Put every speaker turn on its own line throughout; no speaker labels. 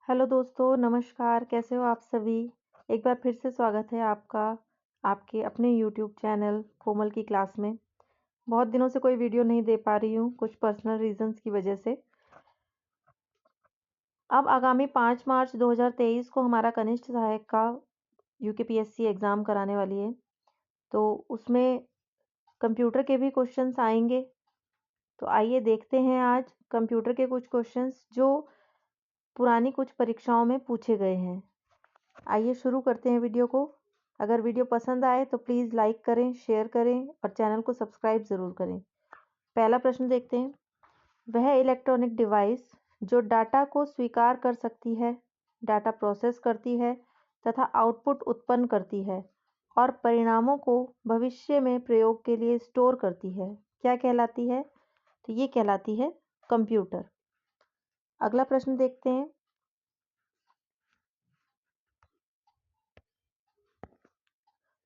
Hello दोस्तों, नमस्कार। कैसे हो आप सभी? एक बार फिर से स्वागत है आपका आपके अपने यूट्यूब चैनल कोमल की क्लास में। बहुत दिनों से कोई वीडियो नहीं दे पा रही हूँ, कुछ पर्सनल रीजंस की वजह से। अब आगामी 5 मार्च 2023 को हमारा कनिष्ठ सहायक का यूकेपीएससी एग्ज़ाम कराने वाली है। तो उसमें कंप्यूटर के भी क्वेश्चंस आएंगे। तो आइए देखते हैं आज कंप्यूटर के कुछ क्वेश्चंस जो पुरानी कुछ परीक्षाओं में पूछे गए हैं। आइए शुरू करते हैं वीडियो को। अगर वीडियो पसंद आए तो प्लीज़ लाइक करें, शेयर करें और चैनल को सब्सक्राइब ज़रूर करें। पहला प्रश्न देखते हैं। वह इलेक्ट्रॉनिक डिवाइस जो डाटा को स्वीकार कर सकती है, डाटा प्रोसेस करती है तथा आउटपुट उत्पन्न करती है और परिणामों को भविष्य में प्रयोग के लिए स्टोर करती है, क्या कहलाती है? तो ये कहलाती है कंप्यूटर। अगला प्रश्न देखते हैं।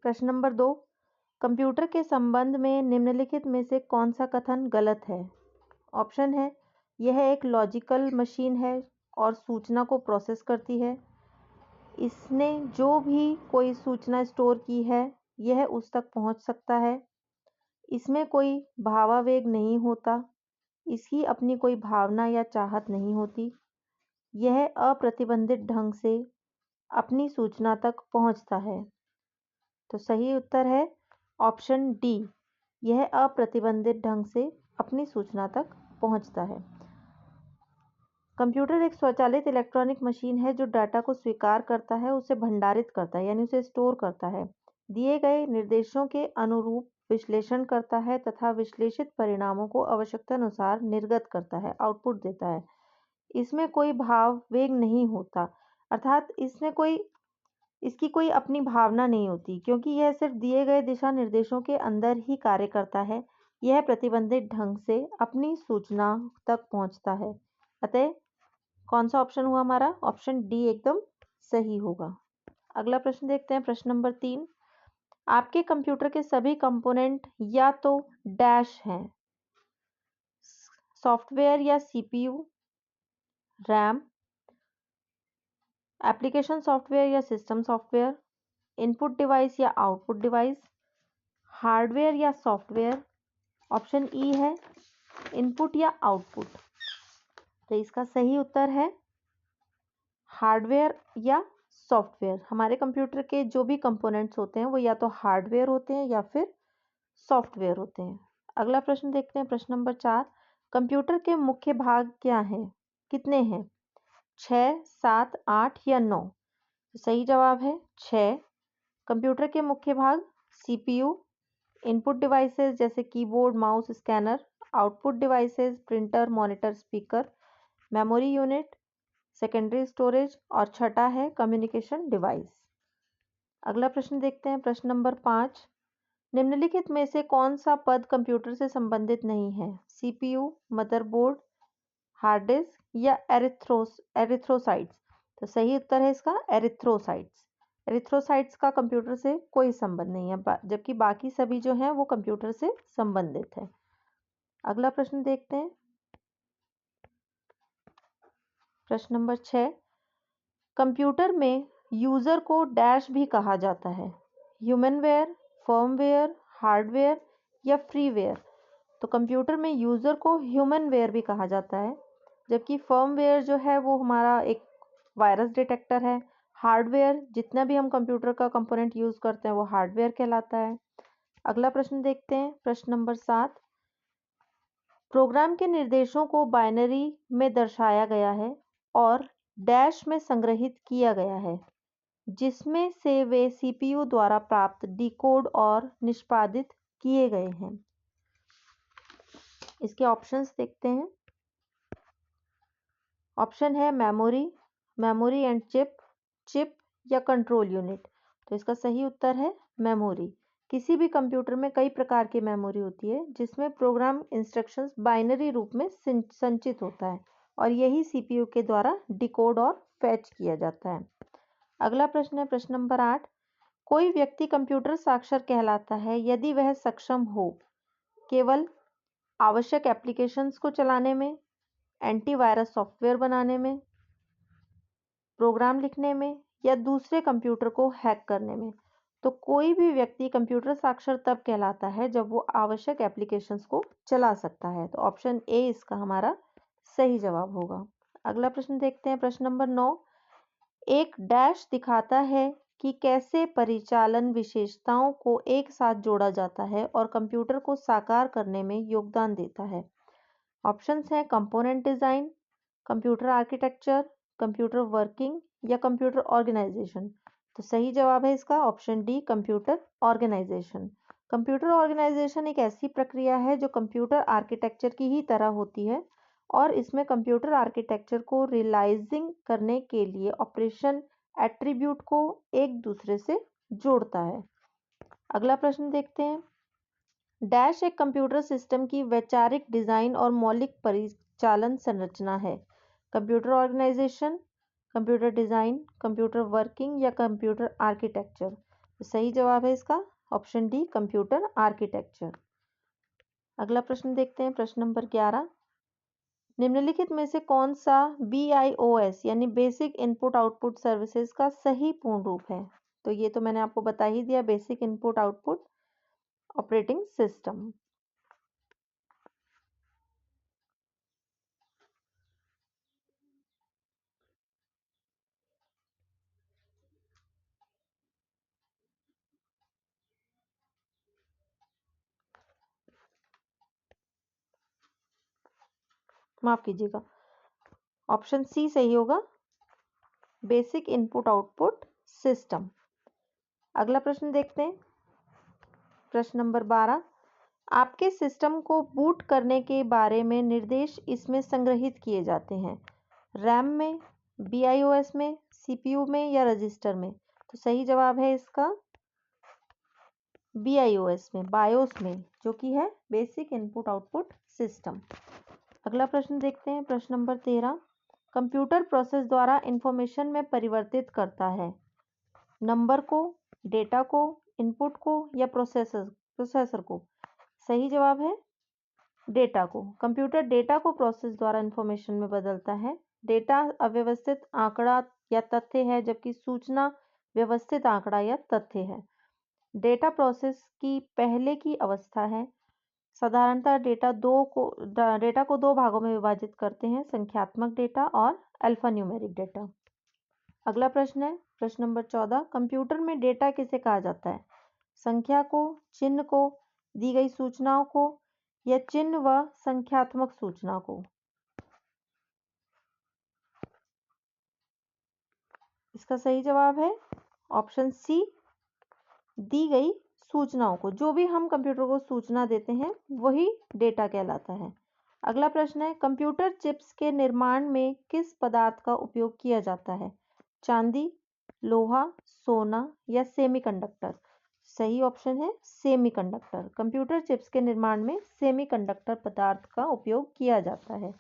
प्रश्न नंबर 2। कंप्यूटर के संबंध में निम्नलिखित में से कौन सा कथन गलत है? ऑप्शन है, यह एक लॉजिकल मशीन है और सूचना को प्रोसेस करती है। इसने जो भी कोई सूचना स्टोर की है यह उस तक पहुंच सकता है। इसमें कोई भावावेग नहीं होता। इसकी अपनी कोई भावना या चाहत नहीं होती। यह अप्रतिबंधित ढंग से अपनी सूचना तक पहुंचता है। तो सही उत्तर है ऑप्शन डी, यह अप्रतिबंधित ढंग से अपनी सूचना तक पहुंचता है। कंप्यूटर एक स्वचालित इलेक्ट्रॉनिक मशीन है जो डाटा को स्वीकार करता है, उसे भंडारित करता है यानी उसे स्टोर करता है, दिए गए निर्देशों के अनुरूप विश्लेषण करता है तथा विश्लेषित परिणामों को आवश्यकता अनुसार निर्गत करता है, आउटपुट देता है। इसमें कोई भाव वेग नहीं होता, अर्थात इसकी कोई अपनी भावना नहीं होती, क्योंकि यह सिर्फ दिए गए दिशा निर्देशों के अंदर ही कार्य करता है। यह प्रतिबंधित ढंग से अपनी सूचना तक पहुंचता है। अतः कौन सा ऑप्शन हुआ हमारा? ऑप्शन डी एकदम सही होगा। अगला प्रश्न देखते हैं। प्रश्न नंबर 3। आपके कंप्यूटर के सभी कंपोनेंट या तो डैश हैं, सॉफ्टवेयर या सीपीयू, रैम, एप्लीकेशन सॉफ्टवेयर या सिस्टम सॉफ्टवेयर, इनपुट डिवाइस या आउटपुट डिवाइस, हार्डवेयर या सॉफ्टवेयर। ऑप्शन ई है इनपुट या आउटपुट। तो इसका सही उत्तर है हार्डवेयर या सॉफ्टवेयर। हमारे कंप्यूटर के जो भी कंपोनेंट्स होते हैं वो या तो हार्डवेयर होते हैं या फिर सॉफ्टवेयर होते हैं। अगला प्रश्न देखते हैं। प्रश्न नंबर 4। कंप्यूटर के मुख्य भाग क्या हैं? कितने हैं? 6, 7, 8 या 9? तो सही जवाब है 6। कंप्यूटर के मुख्य भाग सीपीयू, इनपुट डिवाइसेस जैसे keyboard, mouse, scanner, output devices printer, monitor, speaker, memory unit, secondary storage और छठा है कम्युनिकेशन डिवाइस। अगला प्रश्न देखते हैं। प्रश्न नंबर 5। निम्नलिखित में से कौन सा पद कंप्यूटर से संबंधित नहीं है? सीपीयू, मदरबोर्ड, हार्ड डिस्क या एरिथ्रोसाइट्स? तो सही उत्तर है इसका एरिथ्रोसाइट्स। एरिथ्रोसाइट्स का कंप्यूटर से कोई संबंध नहीं है, जबकि बाकी सभी जो हैं वो कंप्यूटर से संबंधित है। अगला प्रश्न देखते हैं। प्रश्न नंबर 6। कंप्यूटर में यूजर को डैश भी कहा जाता है, ह्यूमनवेयर, फर्मवेयर, हार्डवेयर या फ्रीवेयर? तो कंप्यूटर में यूजर को ह्यूमनवेयर भी कहा जाता है, जबकि फर्मवेयर जो है वो हमारा एक वायरस डिटेक्टर है। हार्डवेयर जितना भी हम कंप्यूटर का कंपोनेंट यूज करते हैं वो हार्डवेयर कहलाता है। अगला प्रश्न देखते हैं। प्रश्न नंबर 7। प्रोग्राम के निर्देशों को बाइनरी में दर्शाया गया है और डैश में संग्रहित किया गया है, जिसमें से वे सीपीयू द्वारा प्राप्त डिकोड और निष्पादित किए गए हैं। इसके ऑप्शंस देखते हैं। ऑप्शन है memory, memory and chip, chip या कंट्रोल यूनिट। तो इसका सही उत्तर है मेमोरी। किसी भी कंप्यूटर में कई प्रकार की मेमोरी होती है जिसमें प्रोग्राम इंस्ट्रक्शंस बाइनरी रूप में संचित होता है और यही सीपीयू के द्वारा डिकोड और फैच किया जाता है। अगला प्रश्न है प्रश्न नंबर 8। कोई व्यक्ति कंप्यूटर साक्षर कहलाता है यदि वह सक्षम हो केवल आवश्यक एप्लीकेशंस को चलाने में, एंटीवायरस सॉफ्टवेयर बनाने में, प्रोग्राम लिखने में या दूसरे कंप्यूटर को हैक करने में। तो कोई भी व्यक्ति कंप्यूटर साक्षर तब कहलाता है जब वो आवश्यक एप्लीकेशंस को चला सकता है। तो ऑप्शन ए इसका हमारा सही जवाब होगा। अगला प्रश्न देखते हैं, प्रश्न नंबर 9। एक डैश दिखाता है कि कैसे परिचालन विशेषताओं को एक साथ जोड़ा जाता है और कंप्यूटर को साकार करने में योगदान देता है। ऑप्शंस हैं component design, computer architecture, computer working या कंप्यूटर ऑर्गेनाइजेशन। तो सही जवाब है इसका option D, computer organisation. Computer organisation एक ऐसी प्रक्रिया है जो कंप्यूटर आर्किटेक्चर की ही तरह होती है और इसमें कंप्यूटर आर्किटेक्चर को रियलाइजिंग करने के लिए ऑपरेशन एट्रीब्यूट को एक दूसरे से जोड़ता है। अगला प्रश्न देखते हैं। डैश एक कंप्यूटर सिस्टम की वैचारिक डिजाइन और मौलिक परिचालन संरचना है। Computer organisation, computer design, computer working या कंप्यूटर आर्किटेक्चर। तो सही जवाब है इसका ऑप्शन डी, कंप्यूटर आर्किटेक्चर। अगला प्रश्न देखते हैं, प्रश्न नंबर 11। निम्नलिखित में से कौन सा BIOS यानी बेसिक इनपुट आउटपुट सर्विसेज का सही पूर्ण रूप है? तो ये तो मैंने आपको बता ही दिया, basic input output operating system. माफ कीजिएगा, ऑप्शन सी सही होगा, बेसिक इनपुट आउटपुट सिस्टम। अगला प्रश्न देखते हैं, प्रश्न नंबर 12। आपके सिस्टम को बूट करने के बारे में निर्देश इसमें संग्रहित किए जाते हैं। रैम में, BIOS में, CPU में या रजिस्टर में? तो सही जवाब है इसका BIOS में, बायोस में, जो कि है बेसिक इनपुट आउटपुट सिस्टम। अगला प्रश्न देखते हैं, प्रश्न नंबर 13। कंप्यूटर प्रोसेस द्वारा इंफॉर्मेशन में परिवर्तित करता है नंबर को, डेटा को, इनपुट को या प्रोसेसर को? सही जवाब है डेटा को। कंप्यूटर डेटा को प्रोसेस द्वारा इंफॉर्मेशन में बदलता है। डेटा अव्यवस्थित आंकड़ा या तथ्य है जबकि सूचना व्यवस्थित आंकड़ा या तथ्य है। डेटा प्रोसेस की पहले की अवस्था है। साधारणतः डेटा को दो भागों में विभाजित करते हैं, संख्यात्मक डेटा और अल्फान्यूमेरिक डेटा। अगला प्रश्न है, प्रश्न नंबर 14। कंप्यूटर में डेटा किसे कहा जाता है? संख्या को, चिन्ह को, दी गई सूचनाओं को या चिन्ह व संख्यात्मक सूचना को? इसका सही जवाब है ऑप्शन सी, दी गई सूचनाओं को। जो भी हम कंप्यूटर को सूचना देते हैं वही डेटा कहलाता है। अगला प्रश्न है, कंप्यूटर चिप्स के निर्माण में किस पदार्थ का उपयोग किया जाता है? चांदी, लोहा, सोना या सेमीकंडक्टर? सही ऑप्शन है सेमीकंडक्टर। कंप्यूटर चिप्स के निर्माण में सेमीकंडक्टर पदार्थ का उपयोग किया जाता है।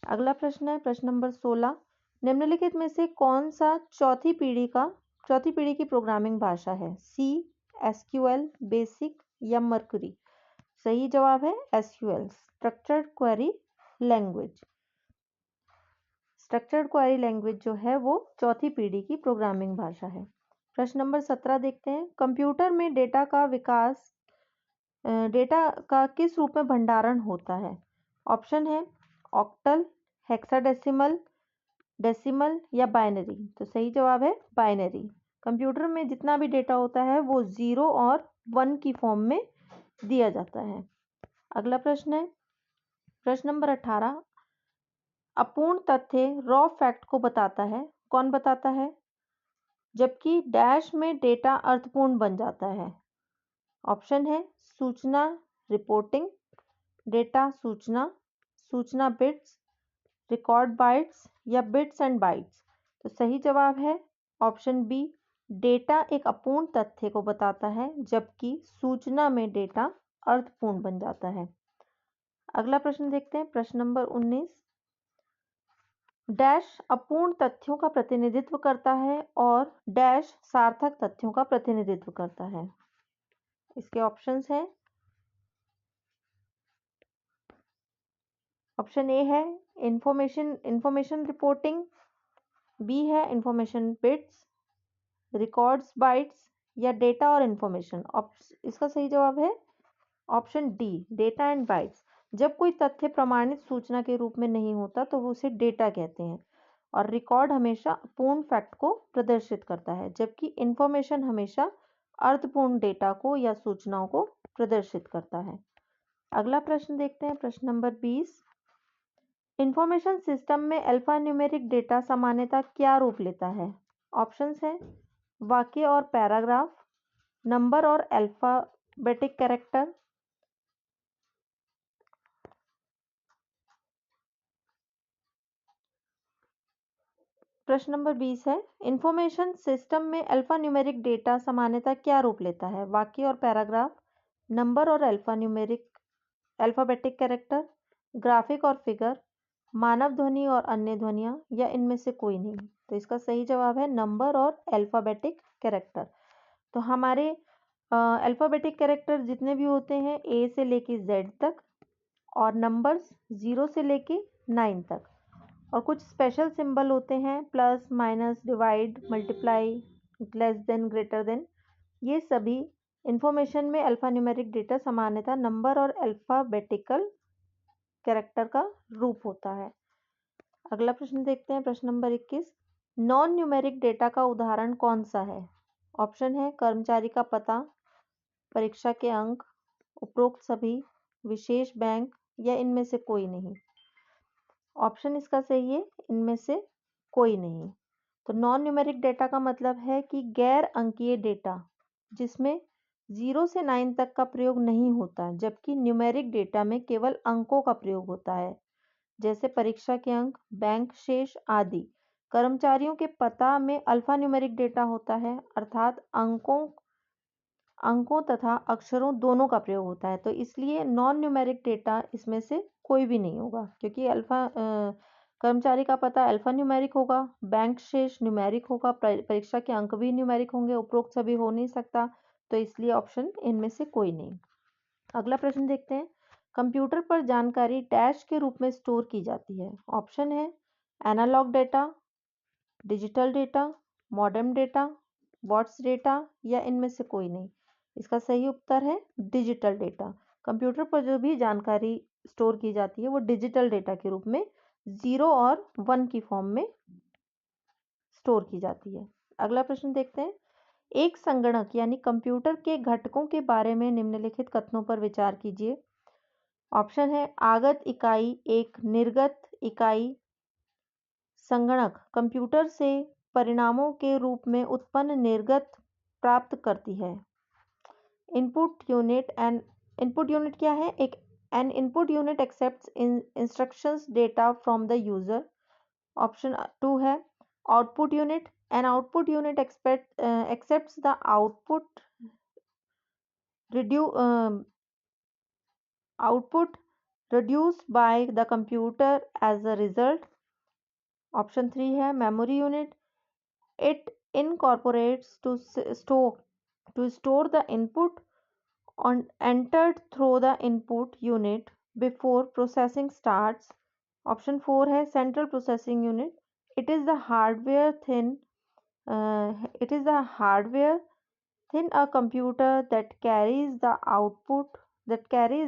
अगला प्रश्न है, प्रश्न नंबर 16। निम्नलिखित में से कौन सा चौथी पीढ़ी की प्रोग्रामिंग भाषा है? सी, SQL, बेसिक या मर्क्यूरी? सही जवाब है SQL, structured query language. Structured query language जो है वो चौथी पीढ़ी की प्रोग्रामिंग भाषा है। प्रश्न नंबर 17 देखते हैं। कंप्यूटर में डेटा का किस रूप में भंडारण होता है? ऑप्शन है ऑक्टल, हेक्साडेसिमल, डेसिमल या बाइनरी? तो सही जवाब है बाइनरी। कंप्यूटर में जितना भी डेटा होता है वो 0 और 1 की फॉर्म में दिया जाता है। अगला प्रश्न है, प्रश्न नंबर 18। अपूर्ण तथ्य रॉ फैक्ट को बताता है, कौन बताता है? जबकि डैश में डेटा अर्थपूर्ण बन जाता है। ऑप्शन है सूचना रिपोर्टिंग, डेटा सूचना, सूचना बिट्स, रिकॉर्ड बाइट्स या बिट्स एंड बाइट्स? तो सही जवाब है ऑप्शन बी, डेटा एक अपूर्ण तथ्य को बताता है जबकि सूचना में डेटा अर्थपूर्ण बन जाता है। अगला प्रश्न देखते हैं, प्रश्न नंबर 19। डैश अपूर्ण तथ्यों का प्रतिनिधित्व करता है और डैश सार्थक तथ्यों का प्रतिनिधित्व करता है? इसके ऑप्शंस हैं, ऑप्शन ए है इंफॉर्मेशन रिपोर्टिंग, बी है इंफॉर्मेशन बिट्स, रिकॉर्ड्स बाइट्स या डेटा और इंफॉर्मेशन। इसका सही जवाब है option D, data and bytes. जब कोई तथ्य प्रमाणित सूचना के रूप में नहीं होता तो वो उसे डेटा कहते हैं, और रिकॉर्ड हमेशा पूर्ण फैक्ट को प्रदर्शित करता है, जबकि इंफॉर्मेशन हमेशा अर्थपूर्ण डेटा को या सूचनाओं को प्रदर्शित करता है। अगला प्रश्न देखते हैं, प्रश्न नंबर 20। इंफॉर्मेशन सिस्टम में अल्फा न्यूमेरिक डेटा सामान्यतः क्या रूप लेता है? ऑप्शंस हैं वाक्य और पैराग्राफ, नंबर और अल्फाबेटिक कैरेक्टर। प्रश्न नंबर 20 है, इंफॉर्मेशन सिस्टम में अल्फा न्यूमेरिक डेटा सामान्यतः क्या रूप लेता है? वाक्य और पैराग्राफ, नंबर और अल्फाबेटिक कैरेक्टर, ग्राफिक और फिगर, मानव ध्वनि और अन्य ध्वनियाँ, या इनमें से कोई नहीं। तो इसका सही जवाब है नंबर और अल्फाबेटिक कैरेक्टर। तो हमारे अल्फाबेटिक कैरेक्टर जितने भी होते हैं ए से लेके जेड तक, और नंबर्स 0 से लेके 9 तक, और कुछ स्पेशल सिंबल होते हैं plus minus divide multiply less than greater than. ये सभी इंफॉर्मेशन में अल्फा न्यूमेरिक डेटा सामान्यतः नंबर और अल्फाबेटिकल कैरेक्टर का रूप होता है। अगला प्रश्न देखते हैं, प्रश्न नंबर 21। नॉन न्यूमेरिक डेटा का उदाहरण कौन सा है? ऑप्शन है कर्मचारी का पता, परीक्षा के अंक, उपरोक्त सभी, विशेष बैंक, या इनमें से कोई नहीं। ऑप्शन इसका सही है इनमें से कोई नहीं। तो नॉन न्यूमेरिक डेटा का मतलब है कि गैर अंकीय डेटा जिसमें 0 से 9 तक का प्रयोग नहीं होता, जबकि न्यूमेरिक डेटा में केवल अंकों का प्रयोग होता है, जैसे परीक्षा के अंक, बैंक शेष आदि। कर्मचारियों के पता में अल्फा न्यूमेरिक डेटा होता है, अर्थात अंकों तथा अक्षरों दोनों का प्रयोग होता है। तो इसलिए नॉन न्यूमेरिक डेटा इसमें से कोई भी नहीं होगा, क्योंकि कर्मचारी का पता अल्फा न्यूमेरिक होगा, बैंक शेष न्यूमेरिक होगा, परीक्षा के अंक भी न्यूमेरिक होंगे, उपरोक्त सभी हो नहीं सकता। तो इसलिए ऑप्शन इनमें से कोई नहीं। अगला प्रश्न देखते हैं, कंप्यूटर पर जानकारी डैश के रूप में स्टोर की जाती है। ऑप्शन है analogue data, digital data, modem data, watts data, या इनमें से कोई नहीं। इसका सही उत्तर है डिजिटल डेटा। कंप्यूटर पर जो भी जानकारी स्टोर की जाती है वो डिजिटल डेटा के रूप में 0 और 1 की फॉर्म में स्टोर की जाती है। अगला प्रश्न देखते हैं, एक संगणक यानी कंप्यूटर के घटकों के बारे में निम्नलिखित कथनों पर विचार कीजिए। ऑप्शन है आगत इकाई एक निर्गत इकाई, संगणक कंप्यूटर से परिणामों के रूप में उत्पन्न निर्गत प्राप्त करती है। Input unit and input unit क्या है? एक N input unit accepts instructions data from the user. Option 2 है output unit, an output unit accepts the output reduced by the computer as a result. Option 3 है memory unit, it incorporates to store the input entered through the input unit before processing starts. Option 4 है central processing unit, it is the hardware thin a computer that carries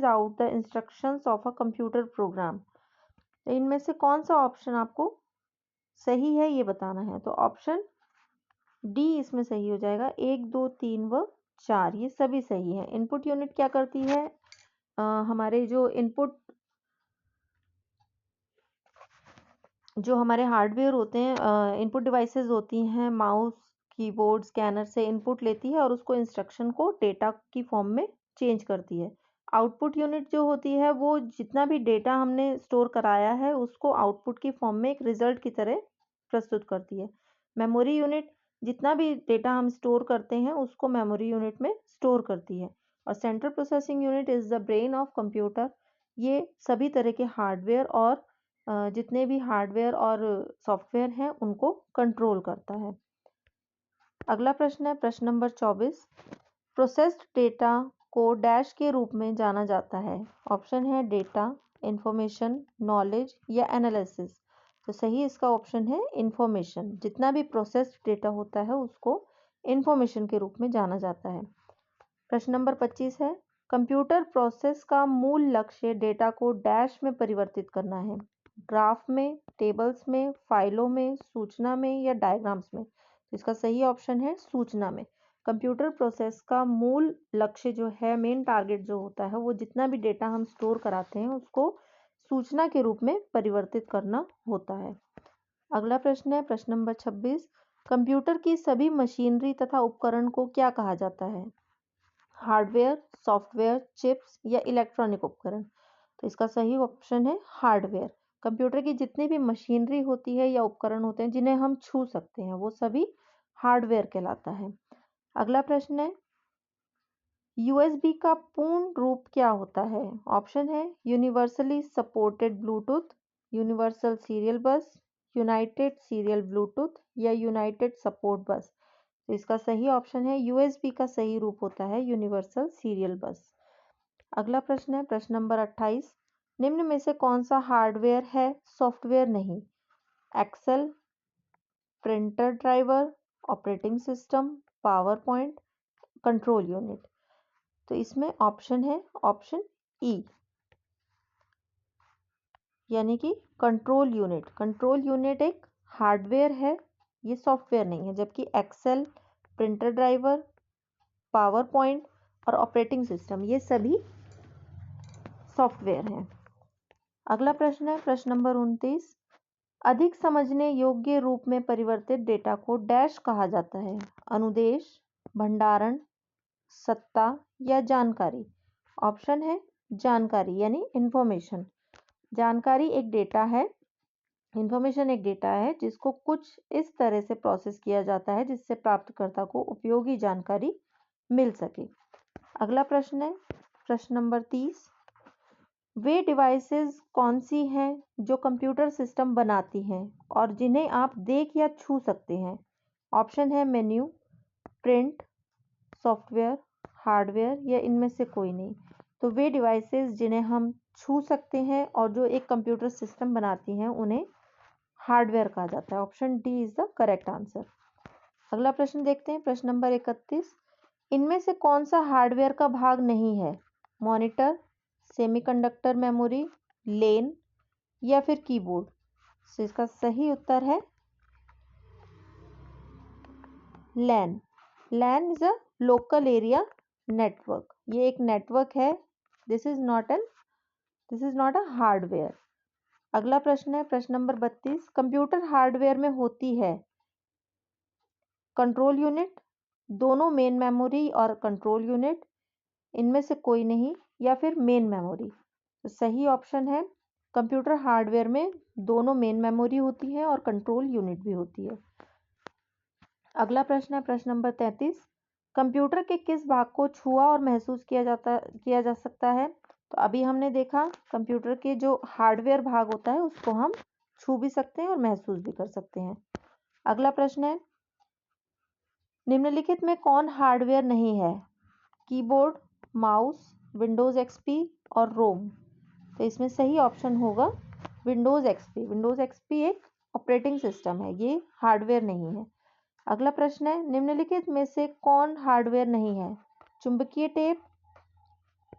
out the instructions of a computer program. इनमें से कौन सा option आपको सही है ये बताना है। तो ऑप्शन डी इसमें सही हो जाएगा। 1, 2, 3 व 4 ये सभी सही है। इनपुट यूनिट क्या करती है? हमारे जो हमारे हार्डवेयर होते हैं, इनपुट डिवाइसेस होती हैं, माउस, कीबोर्ड, स्कैनर से इनपुट लेती है और उसको इंस्ट्रक्शन को डेटा की फॉर्म में चेंज करती है। आउटपुट यूनिट जो होती है वो जितना भी डेटा हमने स्टोर कराया है उसको आउटपुट की फॉर्म में एक रिजल्ट की तरह प्रस्तुत करती है। मेमोरी यूनिट जितना भी डेटा हम स्टोर करते हैं उसको मेमोरी यूनिट में स्टोर करती है। और central processing unit is the brain of computer. ये सभी तरह के हार्डवेयर और जितने भी हार्डवेयर और सॉफ्टवेयर हैं उनको कंट्रोल करता है। अगला प्रश्न है प्रश्न नंबर 24। प्रोसेस्ड डेटा को डैश के रूप में जाना जाता है। ऑप्शन है डेटा, इंफॉर्मेशन, नॉलेज, या एनालिसिस। तो सही इसका ऑप्शन है इंफॉर्मेशन। जितना भी प्रोसेस्ड डेटा होता है उसको इंफॉर्मेशन के रूप में जाना जाता है। प्रश्न नंबर 25 है, कंप्यूटर प्रोसेस का मूल लक्ष्य डेटा को डैश में परिवर्तित करना है। ग्राफ में, टेबल्स में, फाइलों में, सूचना में या डायग्राम्स में। तो इसका सही ऑप्शन है सूचना में। कंप्यूटर प्रोसेस का मूल लक्ष्य जो है, मेन टारगेट जो होता है, वो जितना भी डेटा हम स्टोर कराते हैं उसको सूचना के रूप में परिवर्तित करना होता है। अगला प्रश्न है प्रश्न नंबर 26, कंप्यूटर की सभी मशीनरी तथा उपकरण को क्या कहा जाता है? हार्डवेयर, सॉफ्टवेयर, चिप्स या इलेक्ट्रॉनिक उपकरण। तो इसका सही ऑप्शन है हार्डवेयर। कंप्यूटर की जितनी भी मशीनरी होती है या उपकरण होते हैं जिन्हें हम छू सकते हैं वो सभी हार्डवेयर कहलाता है। अगला प्रश्न है, यूएसबी का पूर्ण रूप क्या होता है? ऑप्शन है universally supported Bluetooth, universal serial बस, यूनाइटेड सीरियल ब्लूटूथ या यूनाइटेड सपोर्ट बस। तो इसका सही ऑप्शन है यूएसबी का सही रूप होता है यूनिवर्सल सीरियल बस। अगला प्रश्न है प्रश्न नंबर 28, निम्न में से कौन सा हार्डवेयर है, सॉफ्टवेयर नहीं? Excel, printer driver, operating system, power point, control unit. तो इसमें ऑप्शन है ऑप्शन ई, यानी कि कंट्रोल यूनिट। कंट्रोल यूनिट एक हार्डवेयर है, ये सॉफ्टवेयर नहीं है। जबकि Excel, printer driver, power point और ऑपरेटिंग सिस्टम ये सभी सॉफ्टवेयर हैं। अगला प्रश्न है प्रश्न नंबर 29, अधिक समझने योग्य रूप में परिवर्तित डेटा को डैश कहा जाता है? अनुदेश, भंडारण, सत्ता या जानकारी। ऑप्शन है जानकारी यानी इंफॉर्मेशन। जानकारी एक डेटा है, इंफॉर्मेशन एक डेटा है जिसको कुछ इस तरह से प्रोसेस किया जाता है जिससे प्राप्तकर्ता को उपयोगी जानकारी मिल सके। अगला प्रश्न है प्रश्न नंबर 30, वे डिवाइसेस कौन सी हैं जो कंप्यूटर सिस्टम बनाती हैं और जिन्हें आप देख या छू सकते हैं? ऑप्शन है मेन्यू, प्रिंट, सॉफ्टवेयर, हार्डवेयर या इनमें से कोई नहीं। तो वे डिवाइसेस जिन्हें हम छू सकते हैं और जो एक कंप्यूटर सिस्टम बनाती हैं उन्हें हार्डवेयर कहा जाता है। Option D is the correct answer. अगला प्रश्न देखते हैं प्रश्न नंबर 31, इनमें से कौन सा हार्डवेयर का भाग नहीं है? मॉनिटर, सेमीकंडक्टर मेमोरी, लेन या फिर कीबोर्ड। तो इसका सही उत्तर है LAN. LAN is a local area network. ये एक नेटवर्क है, this is not a hardware. अगला प्रश्न है प्रश्न नंबर 32, कंप्यूटर हार्डवेयर में होती है कंट्रोल यूनिट, दोनों मेन मेमोरी और कंट्रोल यूनिट, इनमें से कोई नहीं, या फिर मेन मेमोरी। तो सही ऑप्शन है कंप्यूटर हार्डवेयर में दोनों मेन मेमोरी होती है और कंट्रोल यूनिट भी होती है। अगला प्रश्न है प्रश्न नंबर 33, कंप्यूटर के किस भाग को छुआ और महसूस किया जा सकता है? तो अभी हमने देखा कंप्यूटर के जो हार्डवेयर भाग होता है उसको हम छू भी सकते हैं और महसूस भी कर सकते हैं। अगला प्रश्न है, निम्नलिखित में कौन हार्डवेयर नहीं है? कीबोर्ड, माउस, विंडोज एक्सपी और रोम। तो इसमें सही ऑप्शन होगा विंडोज एक्सपी। विंडोज एक्सपी एक ऑपरेटिंग सिस्टम है, ये हार्डवेयर नहीं है। अगला प्रश्न है, निम्नलिखित में से कौन हार्डवेयर नहीं है? चुंबकीय टेप,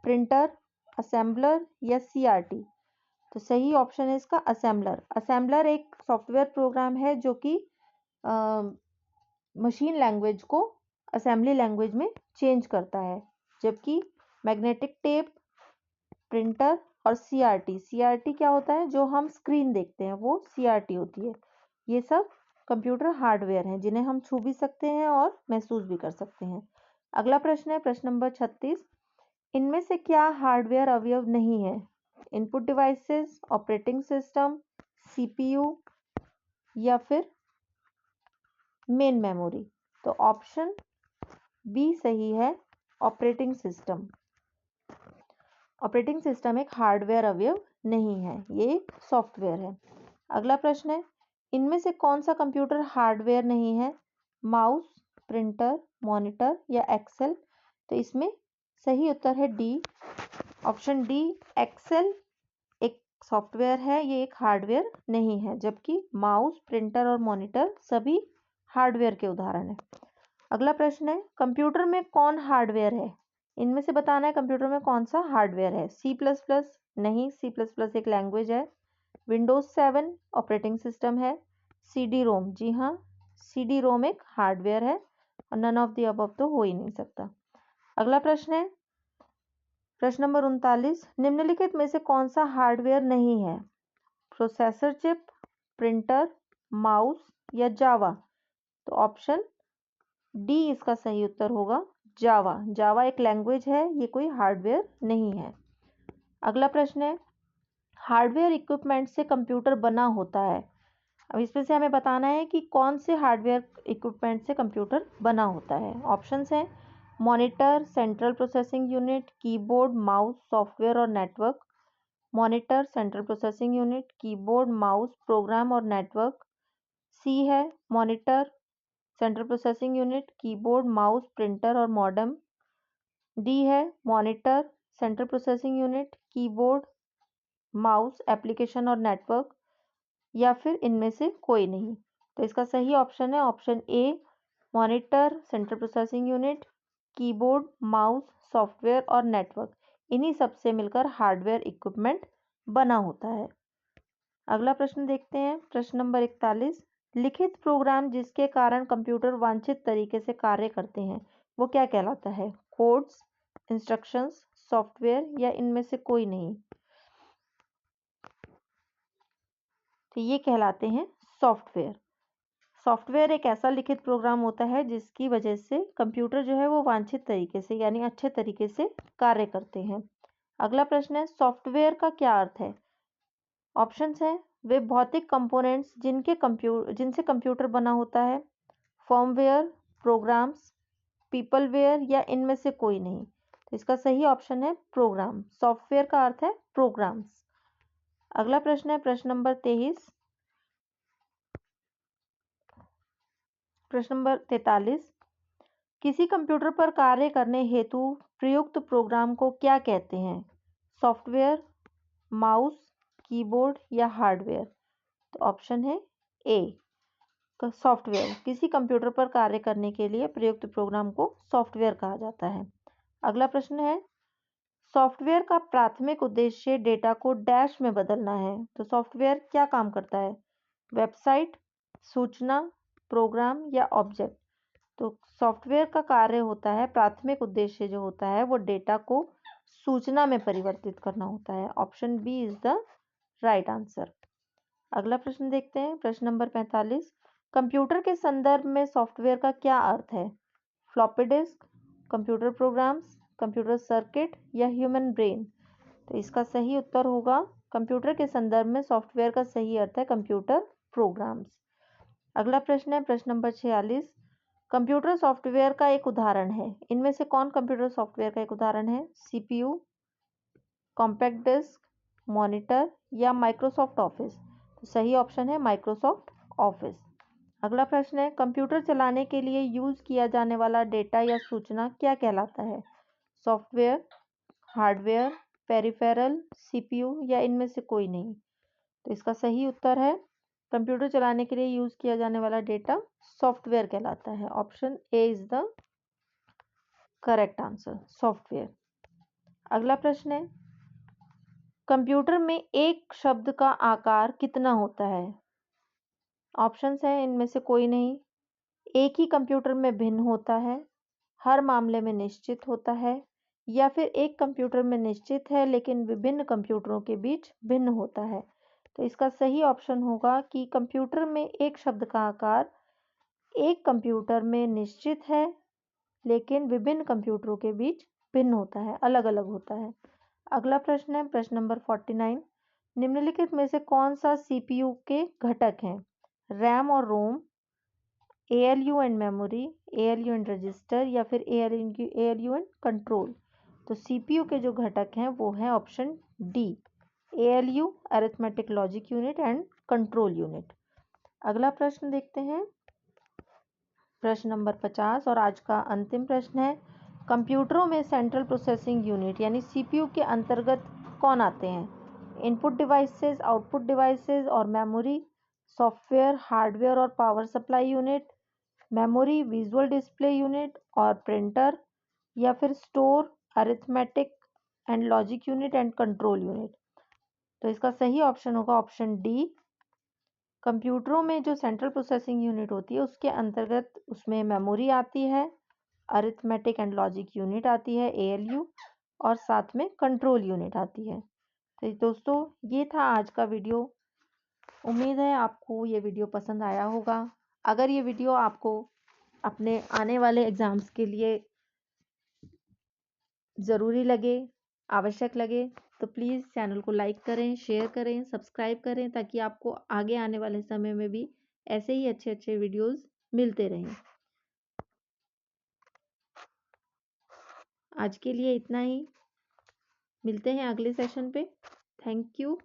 प्रिंटर, असेंबलर या सीआरटी। तो सही ऑप्शन है इसका असेंबलर। असेंबलर एक सॉफ्टवेयर प्रोग्राम है जो कि मशीन लैंग्वेज को असेंबली लैंग्वेज में चेंज करता है। जबकि मैग्नेटिक टेप, प्रिंटर और सीआरटी क्या होता है? जो हम स्क्रीन देखते हैं वो सीआरटी होती है। ये सब कंप्यूटर हार्डवेयर हैं जिन्हें हम छू भी सकते हैं और महसूस भी कर सकते हैं। अगला प्रश्न है प्रश्न नंबर 36, इनमें से क्या हार्डवेयर अवयव नहीं है? Input devices, operating system, CPU या फिर मेन मेमोरी। तो ऑप्शन बी सही है, ऑपरेटिंग सिस्टम। ऑपरेटिंग सिस्टम एक हार्डवेयर अवयव नहीं है, ये एक सॉफ्टवेयर है। अगला प्रश्न है, इनमें से कौन सा कंप्यूटर हार्डवेयर नहीं है? माउस, प्रिंटर, मॉनिटर या एक्सेल। तो इसमें सही उत्तर है डी, ऑप्शन डी। एक्सेल एक सॉफ्टवेयर है, ये एक हार्डवेयर नहीं है, जबकि माउस, प्रिंटर और मॉनिटर सभी हार्डवेयर के उदाहरण हैं। अगला प्रश्न है, कंप्यूटर में कौन हार्डवेयर है? इनमें से बताना है कंप्यूटर में कौन सा हार्डवेयर है। C++ नहीं, C++ एक लैंग्वेज है। विंडोज 7 ऑपरेटिंग सिस्टम है। CD-ROM, जी हाँ, CD-ROM एक हार्डवेयर है और नन ऑफ द अबव तो हो ही नहीं सकता। अगला प्रश्न है, प्रश्न नंबर 39, निम्नलिखित में से कौन सा हार्डवेयर नहीं है? प्रोसेसर चिप, प्रिंटर, माउस या जावा? तो ऑप्शन डी इसका सही उत्तर होगा, जावा। जावा एक लैंग्वेज है, ये कोई हार्डवेयर नहीं है। अगला प्रश्न है, हार्डवेयर इक्विपमेंट से कंप्यूटर बना होता है। अब इसमें से हमें बताना है कि कौन से हार्डवेयर इक्विपमेंट से कंप्यूटर बना होता है। ऑप्शंस हैं monitor, central processing unit, keyboard, mouse, software और network. Monitor, central processing unit, keyboard, mouse, program और नेटवर्क। सी है monitor, central processing unit, keyboard, mouse, printer और मॉडेम। डी है monitor, central processing unit, keyboard, mouse, application और network, या फिर इनमें से कोई नहीं। तो इसका सही ऑप्शन है option A, monitor, central processing unit, keyboard, mouse, software और नेटवर्क। इन्हीं सब से मिलकर हार्डवेयर इक्विपमेंट बना होता है। अगला प्रश्न देखते हैं, प्रश्न नंबर 41, लिखित प्रोग्राम जिसके कारण कंप्यूटर वांछित तरीके से कार्य करते हैं वो क्या कहलाता है? कोड्स, इंस्ट्रक्शंस, सॉफ्टवेयर या इनमें से कोई नहीं? तो ये कहलाते हैं सॉफ्टवेयर। सॉफ्टवेयर एक ऐसा लिखित प्रोग्राम होता है जिसकी वजह से कंप्यूटर जो है वो वांछित तरीके से यानी अच्छे तरीके से कार्य करते हैं। अगला प्रश्न है, सॉफ्टवेयर का क्या अर्थ है? ऑप्शंस हैं, वे भौतिक कंपोनेंट्स जिनसे कंप्यूटर बना होता है, फर्मवेयर, प्रोग्राम्स, पीपलवेयर या इनमें से कोई नहीं। तो इसका सही ऑप्शन है प्रोग्राम। सॉफ्टवेयर का अर्थ है प्रोग्राम्स। अगला प्रश्न है, प्रश्न नंबर 23, प्रश्न नंबर 43, किसी कंप्यूटर पर कार्य करने हेतु प्रयुक्त प्रोग्राम को क्या कहते हैं? सॉफ्टवेयर, माउस, कीबोर्ड या हार्डवेयर? तो ऑप्शन है ए, सॉफ्टवेयर। किसी कंप्यूटर पर कार्य करने के लिए प्रयुक्त प्रोग्राम को सॉफ्टवेयर कहा जाता है। अगला प्रश्न है, सॉफ्टवेयर का प्राथमिक उद्देश्य डेटा को डैश में बदलना है। तो सॉफ्टवेयर क्या काम करता है? वेबसाइट, सूचना, प्रोग्राम या ऑब्जेक्ट? तो सॉफ्टवेयर का कार्य होता है, प्राथमिक उद्देश्य जो होता है वो डेटा को सूचना में परिवर्तित करना होता है। Option B is the right answer. अगला प्रश्न देखते हैं, प्रश्न नंबर 45, कंप्यूटर के संदर्भ में सॉफ्टवेयर का क्या अर्थ है? Floppy disk, computer programs, computer circuit या ह्यूमन ब्रेन? तो इसका सही उत्तर होगा, कंप्यूटर के संदर्भ में सॉफ्टवेयर का सही अर्थ है कंप्यूटर प्रोग्राम्स। अगला प्रश्न है, प्रश्न नंबर 46, कंप्यूटर सॉफ्टवेयर का एक उदाहरण है। इनमें से कौन कंप्यूटर सॉफ्टवेयर का एक उदाहरण है? CPU, कॉम्पैक्ट डिस्क, मॉनिटर या माइक्रोसॉफ्ट ऑफिस? तो सही ऑप्शन है माइक्रोसॉफ्ट ऑफिस। अगला प्रश्न है, कंप्यूटर चलाने के लिए यूज किया जाने वाला डेटा या सूचना क्या कहलाता है? सॉफ्टवेयर, हार्डवेयर, पेरिफेरल, CPU या इनमें से कोई नहीं? तो इसका सही उत्तर है, कंप्यूटर चलाने के लिए यूज किया जाने वाला डेटा सॉफ्टवेयर कहलाता है। Option A is the correct answer, software. अगला प्रश्न है, कंप्यूटर में एक शब्द का आकार कितना होता है? ऑप्शंस हैं, इनमें से कोई नहीं। एक ही कंप्यूटर में भिन्न होता है, हर मामले में निश्चित होता है, या फिर एक कंप्यूटर में निश्चित है लेकिन विभिन्न कंप्यूटरों के बीच भिन्न होता है? तो इसका सही ऑप्शन होगा कि कंप्यूटर में एक शब्द का आकार एक कंप्यूटर में निश्चित है लेकिन विभिन्न कंप्यूटरों के बीच भिन्न होता है, अलग अलग होता है। अगला प्रश्न है, प्रश्न नंबर 49, निम्नलिखित में से कौन सा CPU के घटक हैं? रैम और रोम, ALU and memory, ALU and register या फिर ALU एंड कंट्रोल? तो CPU के जो घटक हैं वो है option D, ALU arithmetic logic unit and control unit. अगला प्रश्न देखते हैं, प्रश्न नंबर 50 और आज का अंतिम प्रश्न है, कंप्यूटरों में सेंट्रल प्रोसेसिंग यूनिट यानी CPU के अंतर्गत कौन आते हैं? इनपुट डिवाइसेस, आउटपुट डिवाइसेस और मेमोरी, सॉफ्टवेयर, हार्डवेयर और power supply unit, memory, visual display unit और प्रिंटर, या फिर store, arithmetic and logic unit and control unit. तो इसका सही ऑप्शन होगा ऑप्शन डी। कंप्यूटरों में जो सेंट्रल प्रोसेसिंग यूनिट होती है उसके अंतर्गत उसमें मेमोरी आती है, अरिथमेटिक एंड लॉजिक यूनिट आती है ALU, और साथ में कंट्रोल यूनिट आती है। तो दोस्तों ये था आज का वीडियो। उम्मीद है आपको ये वीडियो पसंद आया होगा। अगर ये वीडियो आपको अपने आने वाले एग्ज़ाम्स के लिए ज़रूरी लगे, आवश्यक लगे, तो प्लीज़ चैनल को लाइक करें, शेयर करें, सब्सक्राइब करें, ताकि आपको आगे आने वाले समय में भी ऐसे ही अच्छे अच्छे वीडियोस मिलते रहें। आज के लिए इतना ही। मिलते हैं अगले सेशन पे। Thank you.